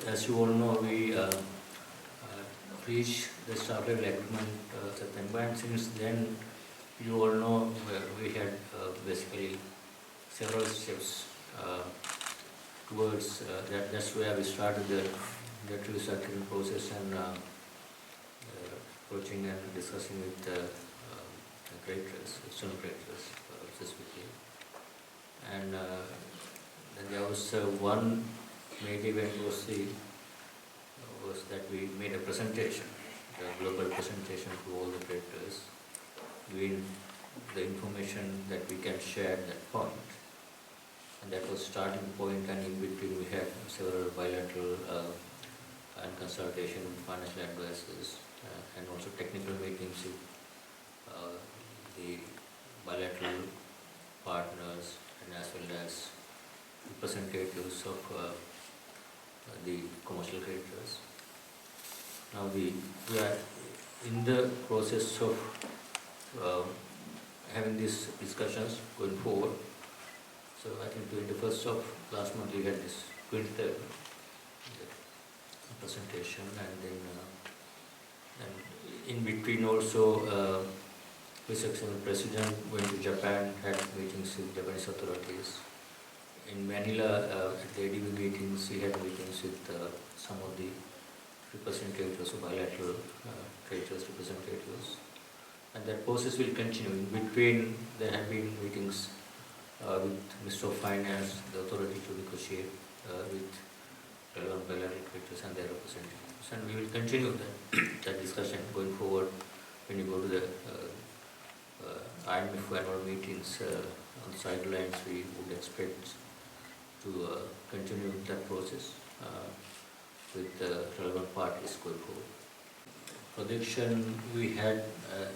as you all know, we reached the staff level agreement September, and since then, you all know we had basically several steps towards that. That's where we started the restructuring process and approaching and discussing with the creditors, external creditors specifically. And then there was one major event was that we made a presentation, a global presentation to all the creditors, giving the information that we can share at that point. And that was starting point, and in between we had several bilateral and consultation with financial advisors and also technical meetings with the bilateral partners and as well as representatives of the commercial creditors. Now we are in the process of having these discussions going forward. So I think 21st of last month we had this 23rd presentation, and then and in between also Vice President went to Japan, had meetings with Japanese authorities. In Manila, at the ADB meetings, we had meetings with some of the representatives of bilateral creditors representatives. And that process will continue. In between, there have been meetings with Minister of Finance, the authority to negotiate with relevant bilateral creditors and their representatives. And we will continue that discussion going forward when you go to the IMF annual meetings on the sidelines. We would expect to continue that process with the relevant parties going forward. Projection we had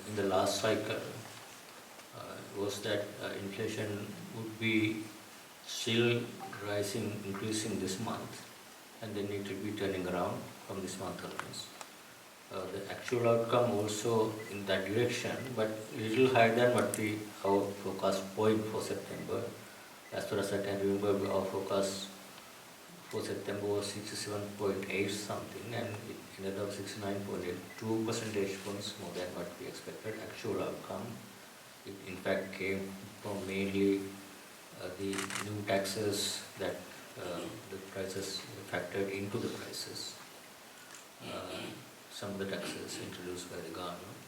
in the last cycle was that inflation would be still rising, increasing this month, and then it will be turning around from this month onwards. The actual outcome also in that direction, but little higher than what our forecast point for September. As far as I can remember, our forecast for September was 67.8 something, and it ended up 69.8, 2 percentage points more than what we expected. Actual outcome, it in fact came from mainly the new taxes that the prices factored into the prices. Some of the taxes introduced by the government.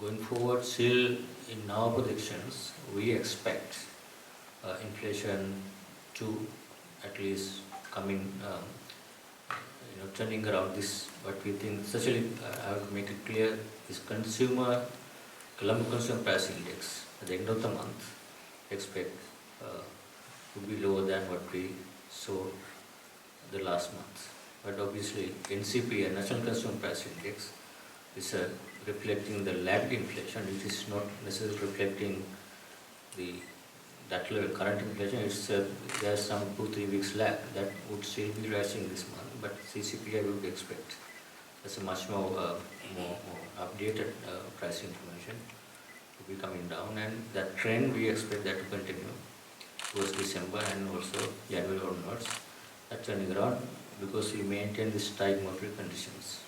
Going forward, still in our predictions, we expect inflation to at least come in, turning around this. What we think, especially I would make it clear, is Colombo Consumer Price Index at the end of the month expect would be lower than what we saw the last month. But obviously, NCP, National Consumer Price Index, is reflecting the lagged inflation, which is not necessarily reflecting that level. Current inflation, there's some 2-3 weeks lag that would still be rising this month, but CCPI would expect as a much more updated price information to be coming down, and that trend we expect that to continue towards December and also January onwards. That turning around, because we maintain this tight monetary conditions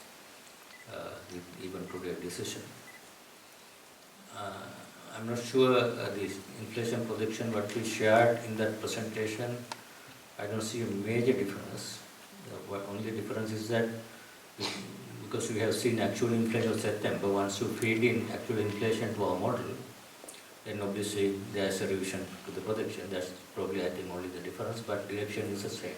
with even today's decision. I'm not sure the inflation projection what we shared in that presentation, I don't see a major difference. The only difference is that because we have seen actual inflation of September, once you feed in actual inflation to our model, then obviously there's a revision to the projection. That's probably, I think, only the difference, but direction is the same.